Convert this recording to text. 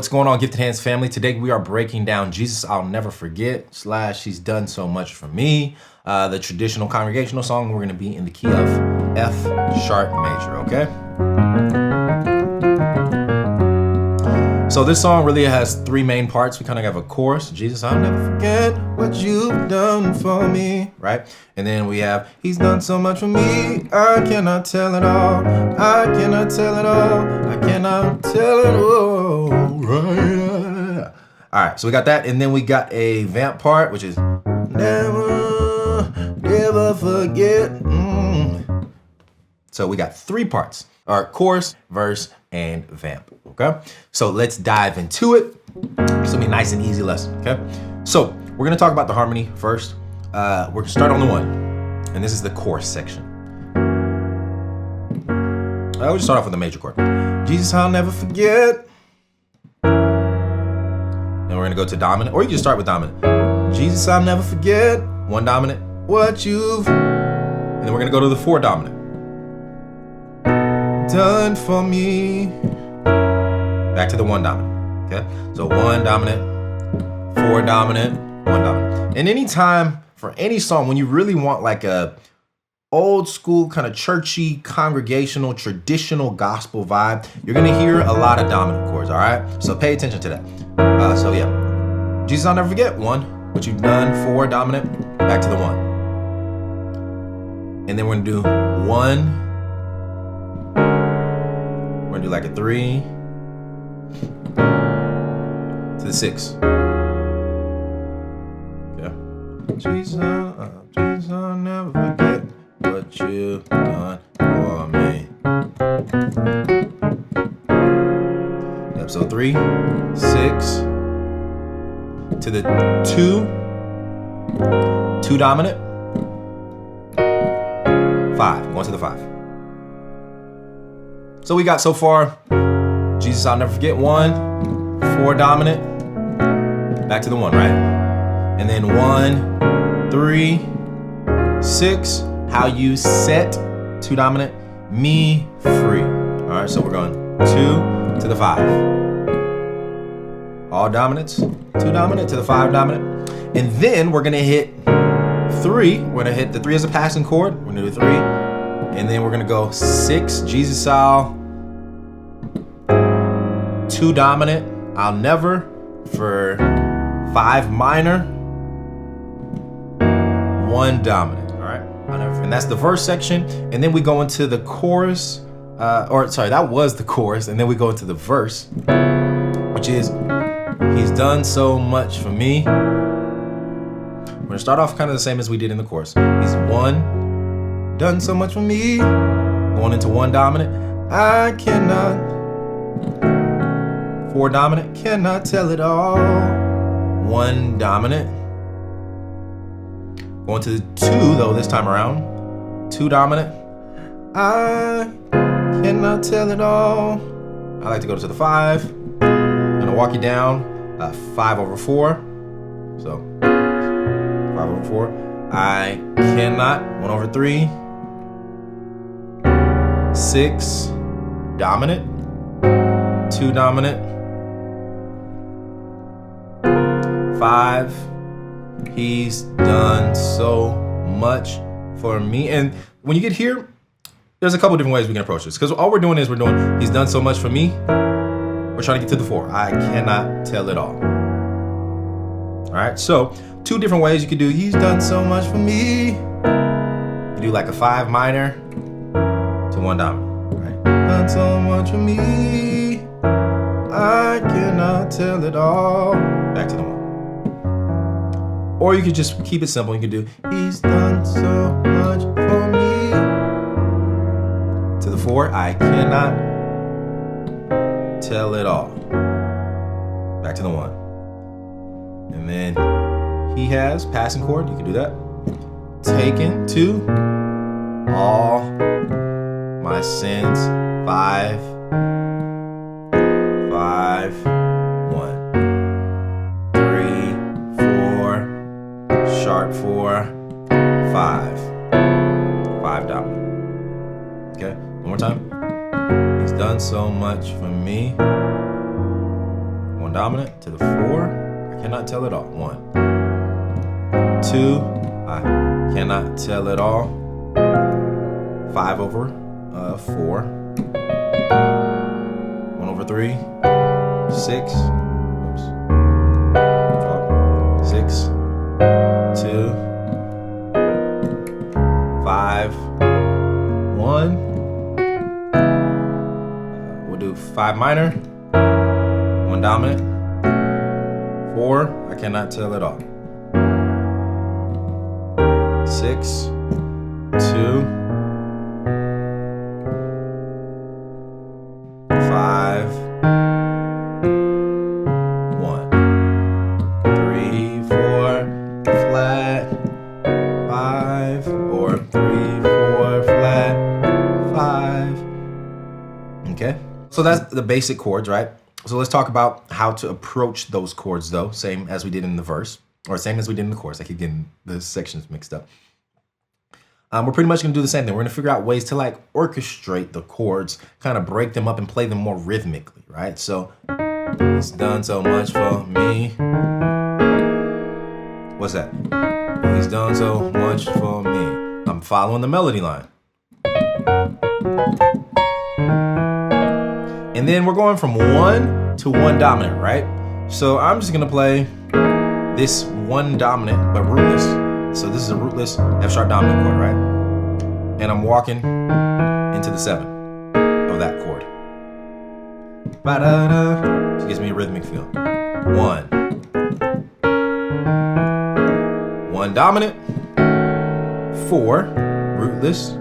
What's going on, Gifted Hands family? Today we are breaking down Jesus I'll Never Forget / He's Done So Much For Me, the traditional congregational song. We're going to be in the key of F sharp major, okay? So this song really has three main parts. We kind of have a chorus, Jesus I'll never forget what you've done for me, right? And then we have, He's done so much for me, I cannot tell it all, I cannot tell it all, I cannot tell it all, right? All right, so we got that, and then we got a vamp part, which is never, never forget. So we got three parts, our chorus, verse, and vamp, okay? So let's dive into it. It's gonna be a nice and easy lesson, okay? So we're gonna talk about the harmony first. We're gonna start on the one, and this is the chorus section. We'll just start off with the major chord. Jesus, I'll never forget. And we're gonna go to dominant, or you can start with dominant. Jesus, I'll never forget, one dominant, what you've, and then we're gonna go to the four dominant. Done for me. Back to the one dominant, okay? So one dominant, four dominant, one dominant. And anytime for any song, when you really want like a old school kind of churchy, congregational, traditional gospel vibe, you're gonna hear a lot of dominant chords, all right? So pay attention to that. So yeah, Jesus I'll never forget, one, what you've done, four dominant, back to the one. And then we're gonna do one, we're gonna do like a three to the six. Yeah. Jesus, I'll never forget what you've done for me. Yep, so 3, 6 to the 2, 2 dominant, 5, going to the 5. So we got so far, Jesus I'll never forget, 1, 4 dominant, back to the 1, right? And then 1, 3, 6, how you set, 2 dominant, me free. All right, so we're going 2 to the 5. All dominants, 2 dominant to the 5 dominant. And then we're gonna hit 3. We're gonna hit the 3 as a passing chord. We're gonna do 3. And then we're gonna go 6, Jesus I'll, 2 dominant, I'll never, for 5 minor, 1 dominant, all right? I'll never, and that's the verse section. And then we go into the chorus, that was the chorus. And then we go into the verse, which is, He's done so much for me. We're gonna start off kind of the same as we did in the chorus. He's done so much for me. Going into 1 dominant, I cannot, 4 dominant, cannot tell it all. 1 dominant. Going to the 2 though this time around. 2 dominant, I cannot tell it all. I like to go to the 5. I'm gonna walk you down 5 over 4. So 5 over 4. I cannot, 1 over 3. 6 dominant, 2 dominant, 5, He's done so much for me. And when you get here, there's a couple different ways we can approach this, because all we're doing is He's done so much for me. We're trying to get to the 4. I cannot tell it all. All right, so 2 different ways you could do He's done so much for me. You do like a 5 minor to 1 dominant, right? Done so much for me, I cannot tell it all. Back to the 1. Or you could just keep it simple. You could do He's done so much for me. To the 4, I cannot tell it all. Back to the 1. And then He has passing chord. You can do that. Taken to all my sins. 5, 5, 1, 3, 4, sharp 4, 5, 5 dominant. Okay, one more time. He's done so much for me. 1 dominant to the 4. I cannot tell it all. 1, 2. I cannot tell it all. 5 over 4. 1 over 3. 6. Oops. 6. 2. 5. 1. We'll do 5 minor. 1 dominant. 4. I cannot tell it all. 6. 2. 5. 1. 3, 4, flat. 5 or 3, 4, flat. 5. Okay, so that's the basic chords, right? So let's talk about how to approach those chords, though, same as we did in the verse, or same as we did in the chorus. I keep getting the sections mixed up. We're pretty much gonna do the same thing. We're gonna figure out ways to like orchestrate the chords, kind of break them up and play them more rhythmically, right? So he's done so much for me. What's that? He's done so much for me. I'm following the melody line. And then we're going from 1 to 1 dominant, right? So I'm just gonna play this 1 dominant, but rootless. So this is a rootless F sharp dominant chord, right? And I'm walking into the 7 of that chord. Ba-da-da. It gives me a rhythmic feel. 1. 1 dominant. 4, rootless.